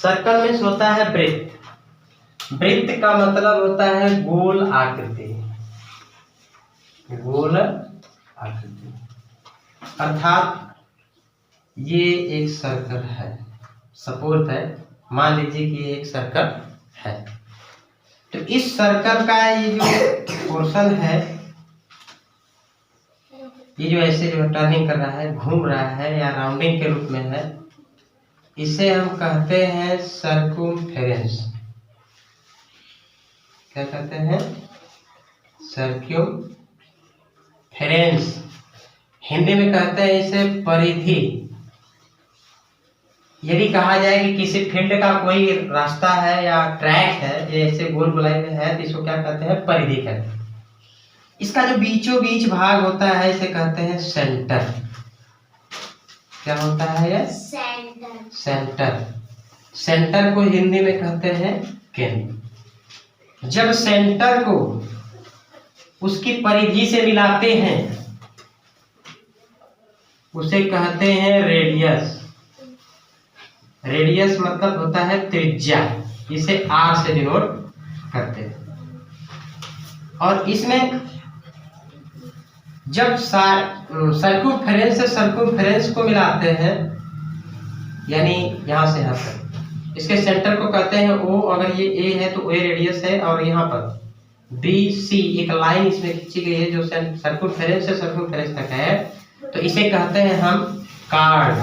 Circle means होता है वृत्त। वृत्त का मतलब होता है गोल आकृति, गोल आकृति। अर्थात ये एक सर्कल है, सपोज है, मान लीजिए कि ये एक सर्कल है। तो इस सर्कल का ये जो पोर्शन है, ये जो ऐसे जो टर्निंग कर रहा है, घूम रहा है या राउंडिंग के रूप में है, इसे हम कहते हैं सर्कमफेरेंस। क्या कहते हैं? सर्कमफेरेंस। हिंदी में कहते हैं इसे परिधि। यदि कहा जाए कि किसी फील्ड का कोई रास्ता है या ट्रैक है, ये ऐसे गोल गोलाई में है, तो इसको क्या कहते हैं? परिधि कहते हैं। इसका जो बीचों बीच भाग होता है इसे कहते हैं सेंटर। क्या होता है ये? सेंटर। सेंटर। सेंटर को हिंदी में कहते हैं केंद्र। जब सेंटर को उसकी परिधि से मिलाते हैं उसे कहते हैं रेडियस। रेडियस मतलब होता है त्रिज्या, इसे आर से डिनोट करते हैं। और इसमें जब सर्कमफेरेंस से सर्कमफेरेंस को मिलाते हैं, यानी यहां से यहां तक, इसके सेंटर को कहते हैं ओ। अगर ये ए है तो ए रेडियस है, और यहाँ पर बी सी एक लाइन इसमें खींची गई है जो सर्कमफेरेंस से सर्कमफेरेंस तक है, तो इसे कहते हैं हम कार्ड।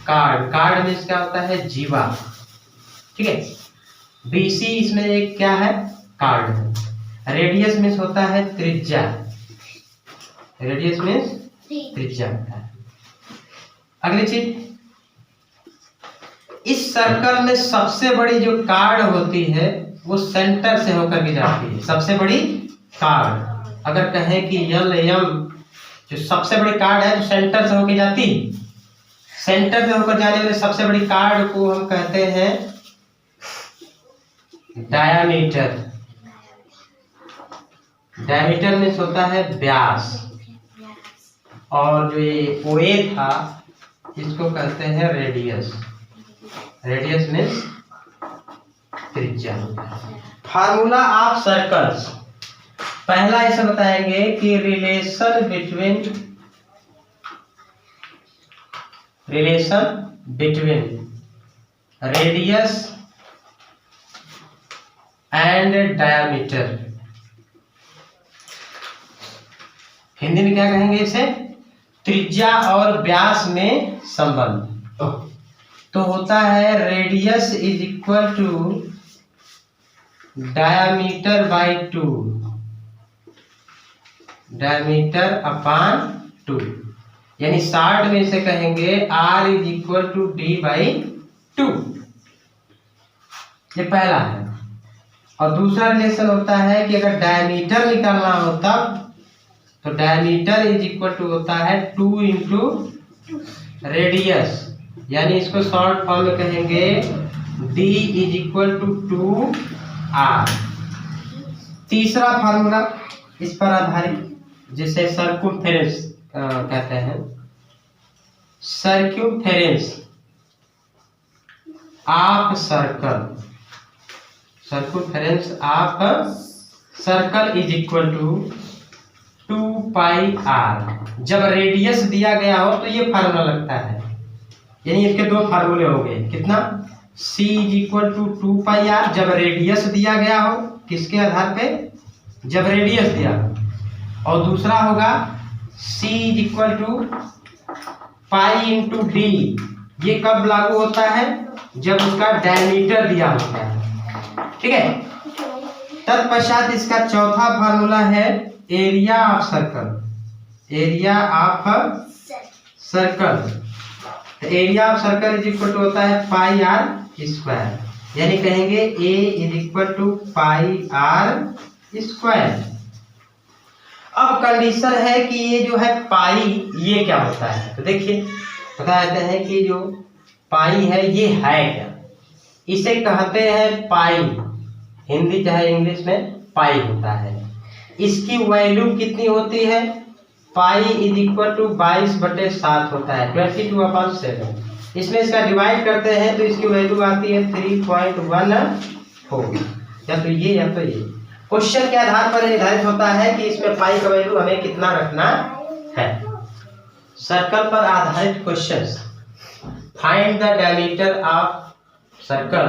कार्ड। कार्ड में क्या होता है? जीवा। ठीक है। बीसी इसमें एक क्या है? कार्ड है। रेडियस में होता है त्रिज्या। रेडियस मीन्स त्रिज्या होता है। अगली चीज, इस सर्कल में सबसे बड़ी जो कार्ड होती है वो सेंटर से होकर के जाती है। सबसे बड़ी कार्ड, अगर कहें कि यल एम जो सबसे बड़ी कार्ड है जो सेंटर से होकर जाती है, सेंटर से होकर जाने वाले सबसे बड़ी कार्ड को हम कहते हैं डायामीटर। डायामीटर में होता है व्यास। और जो ये ओए था इसको कहते हैं रेडियस। रेडियस मीन्स त्रिज्या। फार्मूला ऑफ सर्कल्स, पहला ऐसा बताएंगे कि relation between radius and diameter. Hindi में क्या कहेंगे इसे? त्रिज्या और व्यास में संबंध। तो होता है radius is equal to diameter by 2, diameter upon 2, यानी शॉर्ट में से कहेंगे R is equal to D by 2। ये पहला है। और दूसरा रिलेशन होता है कि अगर डायमीटर निकालना हो तब, तो डायमीटर इज इक्वल टू होता है 2 इंटू रेडियस, यानी इसको शॉर्ट फॉर्म में कहेंगे D is equal to 2R। तीसरा फार्मूला इस पर आधारित, जिसे सर्कमफेरेंस कहते हैं। Circumference of circle, circumference of circle is equal to 2 pi r। जब रेडियस दिया गया हो तो ये फार्मूला लगता है, यानी इसके दो फार्मूले हो गए। कितना? c is equal to 2 pi r जब रेडियस दिया गया हो। किसके आधार पे? जब रेडियस दिया हो। और दूसरा होगा c is equal to pi into d. ये कब लागू होता है? जब उसका डायमीटर दिया होता है। ठीक है। तत्पश्चात इसका चौथा फार्मूला है area of circle. Area of circle, area of circle is equal to होता है पाई आर स्क्वायर, यानी कहेंगे A is equal to pi are square. अब कंडीशन है कि ये जो है पाई, ये क्या होता है? तो देखिए बता देते हैं कि जो पाई है ये है क्या। इसे कहते हैं पाई, हिंदी चाहे इंग्लिश में पाई होता है। इसकी वैल्यू कितनी होती है? पाई इज इक्वल टू 22/7 होता है, 22/7। इसमें इसका डिवाइड करते हैं तो इसकी वैल्यू आती है 3.14 या तो ये या तो ये। क्वेश्चन के आधार पर निर्धारित होता है कि इसमें पाई का वैल्यू हमें कितना रखना है। सर्कल पर आधारित questions. Find the diameter of circle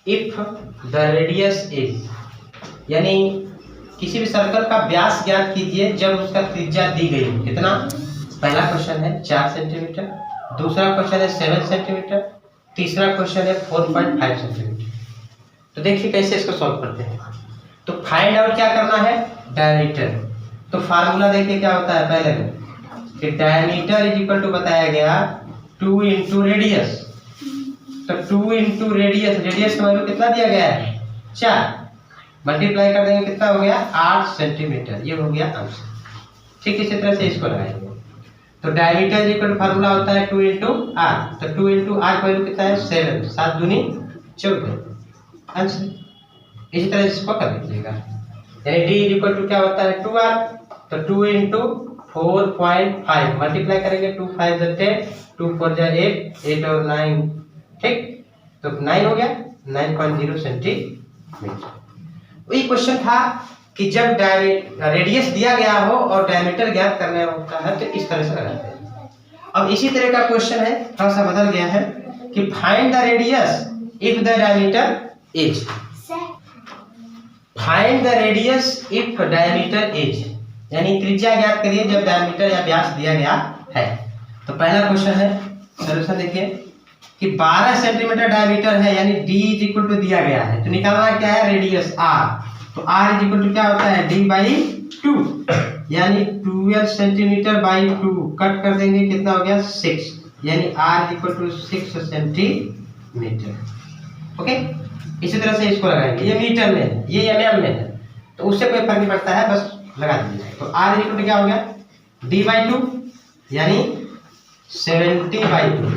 if the radius is, यानी किसी भी सर्कल का व्यास ज्ञात कीजिए जब उसका त्रिज्या दी गई हो। कितना? पहला क्वेश्चन है 4 सेंटीमीटर, दूसरा क्वेश्चन है 7 सेंटीमीटर, तीसरा क्वेश्चन है 4.5 सेंटीमीटर। तो देखिए कैसे इसको सॉल्व करते हैं। तो फाइंड आउट क्या करना है? डायमीटर। तो फार्मूला देखिए क्या होता है पहले कि डायमीटर इज इक्वल टू बताया गया 2 इंटू रेडियस। तो 2 इंटू रेडियस, रेडियस का वैल्यू कितना दिया गया है? 4, मल्टीप्लाई कर देंगे कितना हो गया? 8 सेंटीमीटर। ये हो गया आंसर। ठीक इसी तरह से इसको लगाएंगे। तो डायमीटर इक्वल टू फार्मूला होता है 2 इंटू आर। तो 2 इंटू आर का वैल्यू कितना है? 7, 7 दूनी 14 आंसर। इसी तरह इसको कर लीजिएगा। यानी डी इक्वल टू क्या होता है? 2r। तो 2 इंटू 4.5 मल्टीप्लाई करेंगे 2 5 10, 2 4 8, 8 और 9, ठीक। तो 9 हो गया 9.0 सेंटीमीटर। वही क्वेश्चन था कि जब रेडियस दिया गया हो और डायमीटर ज्ञात करना होता है तो इस तरह से लगाते हैं। अब इसी तरह का क्वेश्चन है, थोड़ा सा बदल गया है कि find the radius if the diameter is. Find the radius if diameter is, यानी त्रिज्या ज्ञात करिए जब डायमीटर या व्यास दिया गया है। तो पहला क्वेश्चन है, सॉल्यूशन देखिए कि 12 सेंटीमीटर डायमीटर है, यानी d इज इक्वल टू दिया गया है। तो निकालना क्या है? Radius r। तो r इज इक्वल टू क्या होता है? d बाई 2, यानी 12 सेंटीमीटर बाई 2 कट कर देंगे कितना हो गया? 6, यानी r is equal to 6 centimetre. Okay, इसी तरह से इसको लगाएंगे। ये मीटर में है, ये mm में है, तो उससे कोई फर्क नहीं पड़ता है, बस लगा दीजिए। तो r इज इक्वल टू क्या हो गया? d बाई 2, यानी 70 बाई 2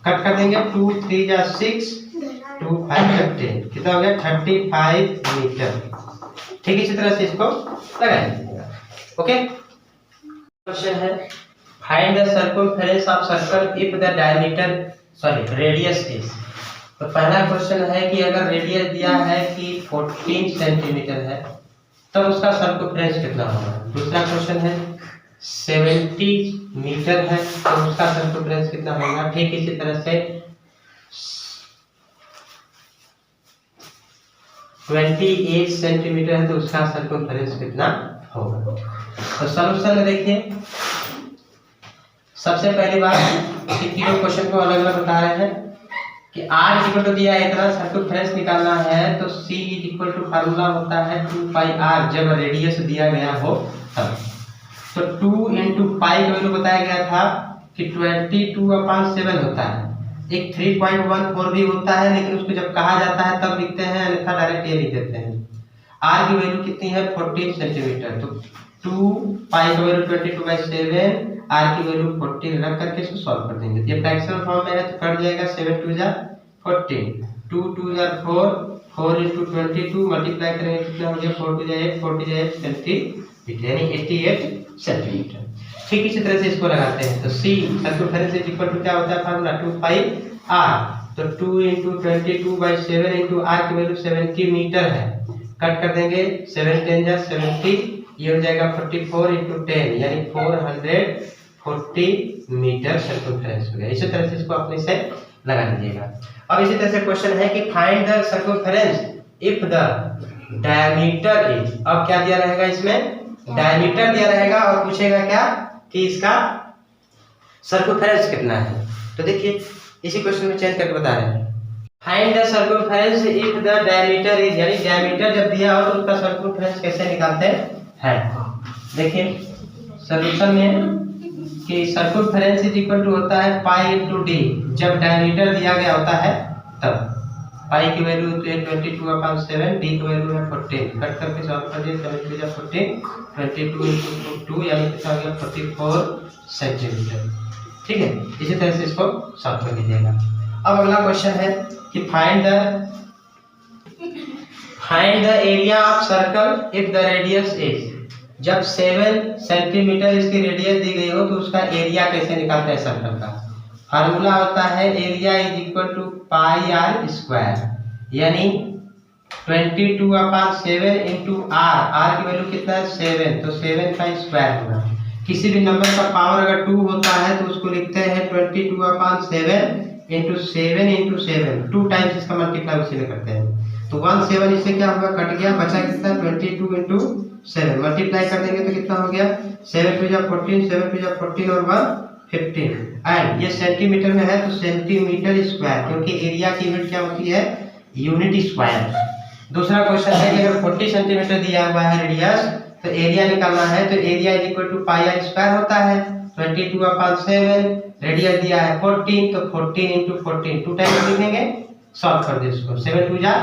कट कर देंगे 2 3 जा 6, 2 5 जा 10, कितना हो गया? 35 मीटर। ठीक, इसी तरह से इसको लगाएंगे। ओके, क्वेश्चन है find the circumference of circle if the diameter radius is. तो पहला क्वेश्चन है कि अगर रेडियस दिया है कि 14 सेंटीमीटर है तो उसका सर्कमफेरेंस कितना होगा। दूसरा क्वेश्चन है 70 मीटर है तो उसका सर्कमफेरेंस कितना होगा। ठीक इसी तरह से 28 सेंटीमीटर है तो उसका सर्कमफेरेंस कितना होगा। तो सॉल्यूशन में देखिए, सबसे पहली बात कि तीनों क्वेश्चन को अलग अलग बता रहे हैं कि r इक्वल टू दिया है इतना, सर्कमफेरेंस निकालना है तो c इक्वल टू फार्मूला होता है 2 पाई r जब रेडियस दिया गया हो तब। तो 2 इंटू पाई का वैल्यू बताया गया था कि 22/7 होता है। एक 3.14 भी होता है, लेकिन उसको जब कहा जाता है तब लिखते हैं, अन्यथा डायरेक्ट ये लिख देते हैं। r की वैल्यू कितनी है? 14 सेंटीमीटर। तो 2 पाई का वैल्यू 22/7, r की वैल्यू 14 रख करके इसको सॉल्व कर देंगे। ये फ्रैक्शनल फॉर्म में है तो कट जाएगा 7 2 जा 14, 2 2 जा 4, 4 इंटू 22 मल्टीप्लाई करेंगे कितना हो गया? 4 2 जा 8, 4 2 जा 8 सेंटीमीटर, यानी 88 सेंटीमीटर। ठीक इसी तरह से इसको लगाते हैं। तो c circumference is equal to क्या होता है? Formula 2 pi r। तो 2 इंटू 22/7 इंटू r की वैल्यू 70 मीटर है, कट कर देंगे 7 10 जा 70, ये हो जाएगा 44 इंटू 10, यानी 440 मीटर सर्कमफेरेंस हो गया। इसी तरह से इसको अपने से लगा लीजिएगा। अब इसी तरह से क्वेश्चन है कि find the circumference if the diameter is. अब क्या दिया रहेगा? इसमें डायमीटर दिया रहेगा और पूछेगा क्या कि इसका सर्कमफेरेंस कितना है। तो देखिए इसी क्वेश्चन में चेंज करके बता रहे हैं। Find the circumference if the diameter is, यानी डायमीटर जब दिया हो तो उसका सर्कमफेरेंस कैसे निकालते हैं। देखिए सॉल्यूशन में कि सर्कमफेरेंस इज इक्वल टू होता है पाई इंटू डी। जब डायमीटर दिया गया होता है तब पाई की वैल्यू तो 22/7, डी की वैल्यू है 14, कट करके सॉल्व कर दिए 7 3 जा 14, 22 इंटू 2 यानी कितना हो गया? 44 सेंटीमीटर। ठीक है, इसी तरह से इसको सॉल्व कर लीजिएगा। अब अगला क्वेश्चन है कि find the area of circle if the radius is. जब 7 सेंटीमीटर इसकी रेडियस दी गई हो तो उसका एरिया कैसे निकालते हैं सर्कल का। फार्मूला होता है area is equal to pi are square, यानी 22/7 इंटू आर, आर की वैल्यू कितना है 7, तो 7 का स्क्वायर होगा। किसी भी नंबर का पावर अगर 2 होता है तो उसको लिखते हैं 22/7 इंटू 7 2 टाइम्स इसका मल्टीप्लाई उसी में करते हैं। तो 17 इससे क्या होगा, कट गया, बचा कितना 22 इंटू 7, मल्टीप्लाई कर देंगे तो कितना हो गया 7 2 जा 14, 7 2 जा 14 और 1 15। एंड ये सेंटीमीटर में है तो सेंटीमीटर स्क्वायर, क्योंकि एरिया की यूनिट क्या होती है, यूनिट स्क्वायर। दूसरा क्वेश्चन है कि अगर 40 सेंटीमीटर दिया हुआ है रेडियस, तो एरिया निकालना है तो area is equal to pi are square होता है। 22/7 रेडियस दिया है 14, तो 14 इंटू 14 2 टाइम लिखेंगे, सॉल्व कर दे इसको, 7 2 जा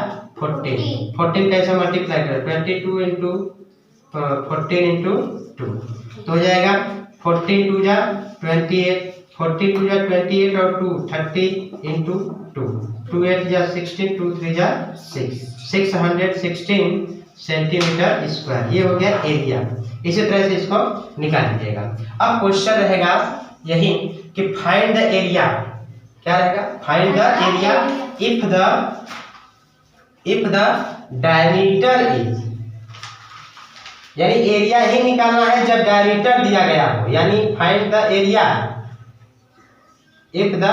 14, 14 कैसे मल्टीप्लाई करें 22 इंटू 14 इंटू 2 तो हो जाएगा 14 2 जा 28, 40 2 जा 28 और 2 30 इंटू 2, 2 8 जा 16, 2 3 जा 6, 616 सेंटीमीटर स्क्वायर, ये हो गया एरिया। इसी तरह से इसको निकाल लीजिएगा। अब क्वेश्चन रहेगा यही कि फाइंड द एरिया, क्या रहेगा, find the area if the diameter is, यानी एरिया ही निकालना है जब डायमीटर दिया गया हो, यानी find the area if the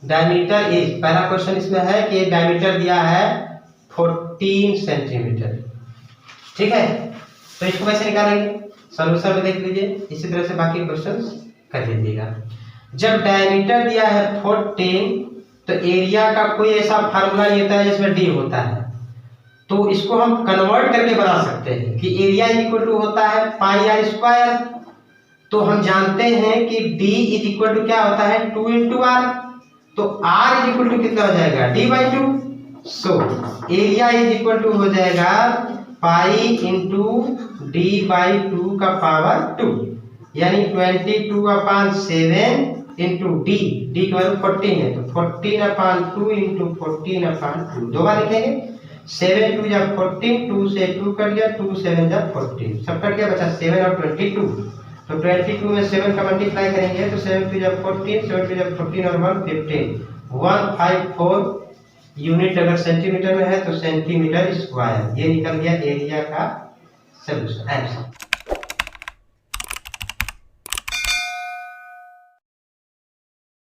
diameter is, पहला क्वेश्चन इसमें है कि डायमीटर दिया है 14 सेंटीमीटर, ठीक है। तो इसको कैसे निकालेंगे, सॉल्यूशन में देख लीजिए, इसी तरह से बाकी क्वेश्चंस कर लीजिएगा। जब डायमीटर दिया है 14 तो एरिया का कोई ऐसा फार्मूला नहीं होता है जिसमें डी होता है, तो इसको हम कन्वर्ट करके बना सकते हैं कि एरिया इक्वल टू होता है पाई आर स्क्वायर। तो हम जानते हैं कि डी इज इक्वल टू क्या होता है 2 इंटू आर, तो आर इज इक्वल टू कितना हो जाएगा d/2। So area is equal to हो जाएगा पाई इंटू d/2 का पावर 2, यानी 22/7 इंटू डी, डी की वैल्यू 14 है तो 14/2 इंटू 14/2, दो बार लिखेंगे, 7 2 जा 14, 2 से 2 कट गया, 2 7 जा 14, सब कट गया, बचा 7 और 22, तो 22 में 7 का मल्टीप्लाई करेंगे तो 7 2 जा 14, 7 2 जा 14 और 1 15, 154 यूनिट अगर सेंटीमीटर में है तो सेंटीमीटर स्क्वायर, ये निकल गया एरिया का सॉल्यूशन आंसर।